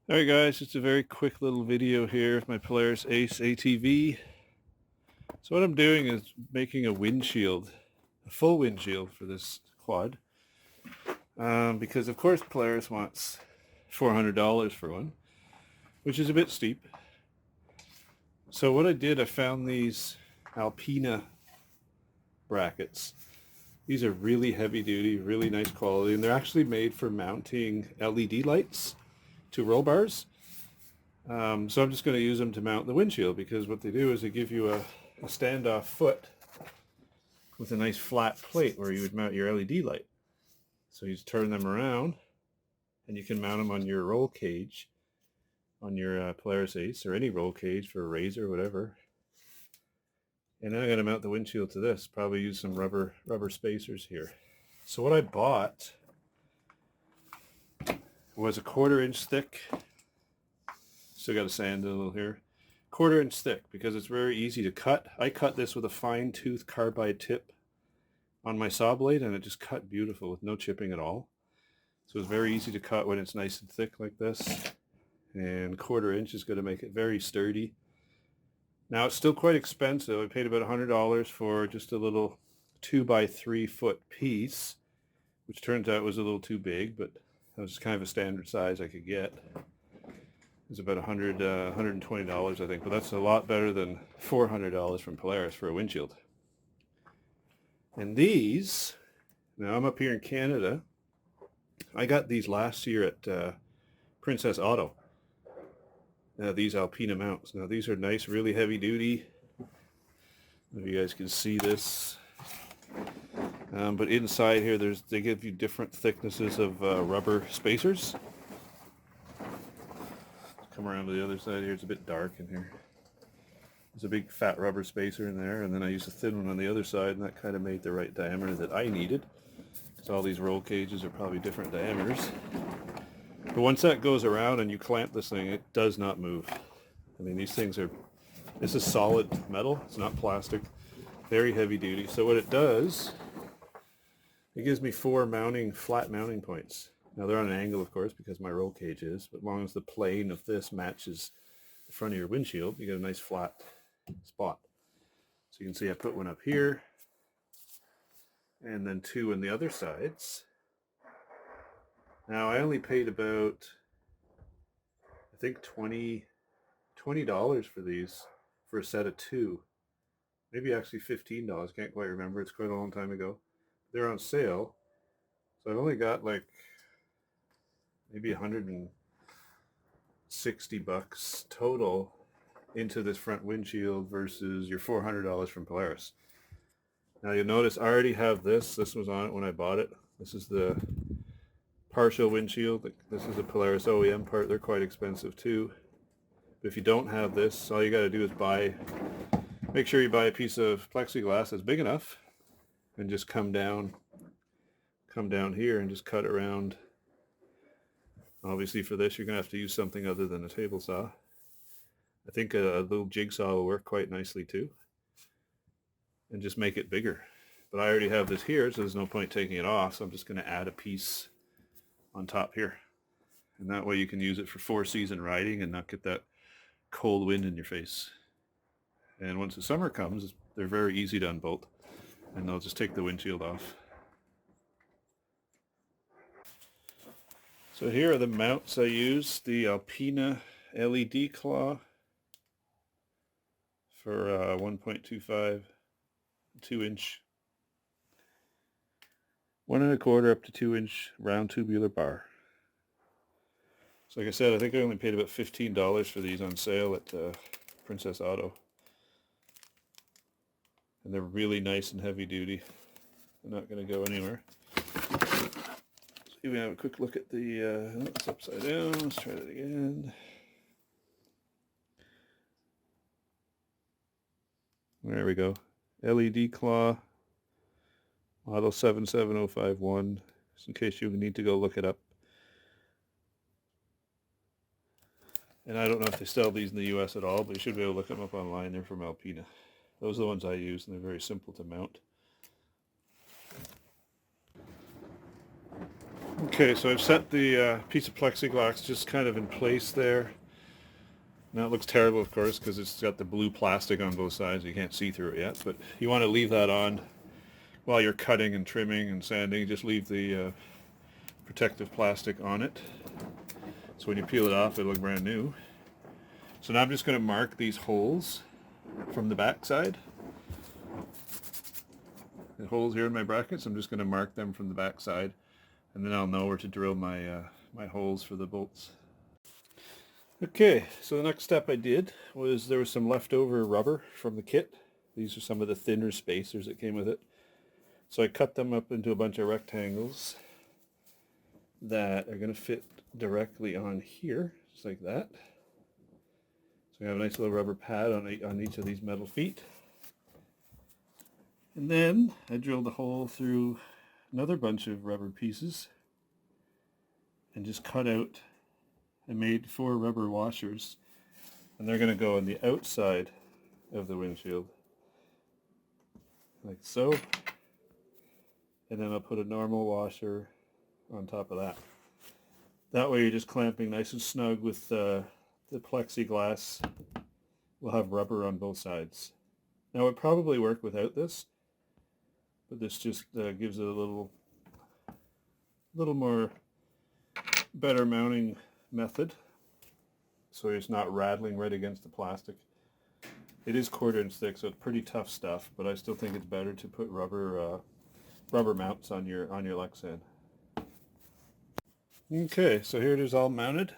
Alright guys, just a very quick little video here with my Polaris Ace ATV. So what I'm doing is making a windshield, a full windshield for this quad. Because of course Polaris wants $400 for one, which is a bit steep. So what I did, I found these Alpina brackets. These are really heavy duty, really nice quality, and they're actually made for mounting LED lights to roll bars. So I'm just going to use them to mount the windshield, because what they do is they give you a standoff foot with a nice flat plate where you would mount your LED light. So you just turn them around and you can mount them on your roll cage on your Polaris Ace, or any roll cage for a razor or whatever. And then I'm going to mount the windshield to this, probably use some rubber spacers here. So what I bought was a 1/4 inch thick, still got to sand it a little here, 1/4 inch thick, because it's very easy to cut. I cut this with a fine tooth carbide tip on my saw blade, and it just cut beautiful with no chipping at all. So it's very easy to cut when it's nice and thick like this, and 1/4 inch is going to make it very sturdy. Now it's still quite expensive. I paid about $100 for just a little 2x3 foot piece, which turns out was a little too big, but that was just kind of a standard size I could get. It was about $120, I think, but that's a lot better than $400 from Polaris for a windshield. And these, now I'm up here in Canada. I got these last year at Princess Auto. These Alpina mounts. Now these are nice, really heavy duty. I don't know if you guys can see this. But inside here, they give you different thicknesses of rubber spacers. Come around to the other side here. It's a bit dark in here. There's a big fat rubber spacer in there, and then I used a thin one on the other side, and that kind of made the right diameter that I needed. So all these roll cages are probably different diameters. But once that goes around and you clamp this thing, it does not move. I mean, these things are, this is solid metal, it's not plastic, very heavy duty. So what it does, it gives me 4 flat mounting points. Now they're on an angle, of course, because my roll cage is, but as long as the plane of this matches the front of your windshield, you get a nice flat spot. So you can see I put one up here, and then 2 on the other sides. Now I only paid about, I think $20 for these, for a set of 2. Maybe actually $15, can't quite remember, it's quite a long time ago. They're on sale, so I've only got like maybe $160 total into this front windshield versus your $400 from Polaris. Now you'll notice I already have this. This was on it when I bought it. This is the partial windshield. This is a Polaris OEM part. They're quite expensive too. But if you don't have this, all you got to do is make sure you buy a piece of plexiglass that's big enough, and just come down here and just cut around. Obviously for this you're going to have to use something other than a table saw. I think a little jigsaw will work quite nicely too, and just make it bigger. But I already have this here, so there's no point taking it off, so I'm just going to add a piece on top here, and that way you can use it for 4-season riding and not get that cold wind in your face. And once the summer comes, they're very easy to unbolt, and they'll just take the windshield off. So here are the mounts I use. The Alpina LED claw for 1.25, 2-inch, 1 1/4 up to 2-inch round tubular bar. So like I said, I think I only paid about $15 for these on sale at Princess Auto. And they're really nice and heavy duty. They're not going to go anywhere. So we have a quick look at the, it's upside down, let's try that again. There we go. LED claw, model 77051, just in case you need to go look it up. And I don't know if they sell these in the US at all, but you should be able to look them up online. They're from Alpina. Those are the ones I use, and they're very simple to mount. Okay, so I've set the piece of plexiglass just kind of in place there. Now it looks terrible, of course, because it's got the blue plastic on both sides. You can't see through it yet, but you want to leave that on while you're cutting and trimming and sanding. Just leave the protective plastic on it. So when you peel it off, it'll look brand new. So now I'm just going to mark these holes from the back side. The holes here in my brackets, I'm just going to mark them from the back side, and then I'll know where to drill my my holes for the bolts. Okay, so the next step I did was there was some leftover rubber from the kit. These are some of the thinner spacers that came with it. So I cut them up into a bunch of rectangles that are going to fit directly on here, just like that. So I have a nice little rubber pad on each of these metal feet. And then I drilled a hole through another bunch of rubber pieces and just cut out. I made 4 rubber washers, and they're going to go on the outside of the windshield, like so. And then I'll put a normal washer on top of that. That way you're just clamping nice and snug with the plexiglass. We'll have rubber on both sides. Now it would probably work without this, but this just gives it a little more better mounting method, so it's not rattling right against the plastic. It is 1/4 inch thick, so it's pretty tough stuff, but I still think it's better to put rubber mounts on your Lexan. Okay, so here it is all mounted.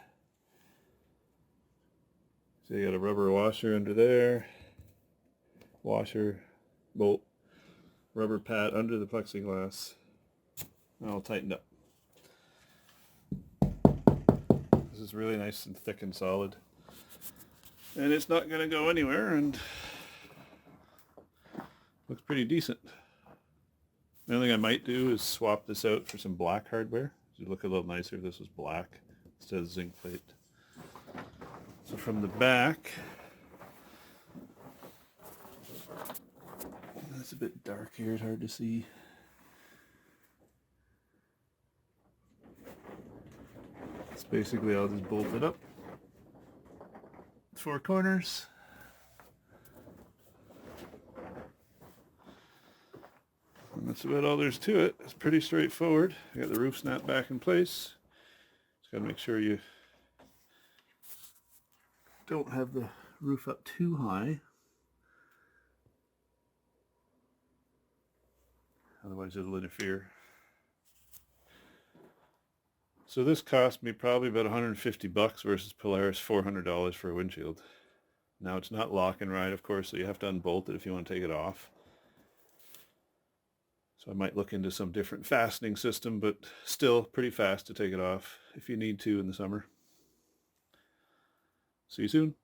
So you got a rubber washer under there, washer, bolt, rubber pad under the plexiglass, all tightened up. This is really nice and thick and solid, and it's not going to go anywhere, and looks pretty decent. The only thing I might do is swap this out for some black hardware. It would look a little nicer if this was black instead of zinc plate. So from the back, that's a bit dark here, it's hard to see. It's basically all just bolted up. 4 corners. And that's about all there's to it. It's pretty straightforward. I got the roof snapped back in place. Just gotta make sure you don't have the roof up too high. Otherwise it'll interfere. So this cost me probably about $150 versus Polaris $400 for a windshield. Now it's not lock and ride, of course, so you have to unbolt it if you want to take it off. So I might look into some different fastening system, but still pretty fast to take it off if you need to in the summer. See you soon.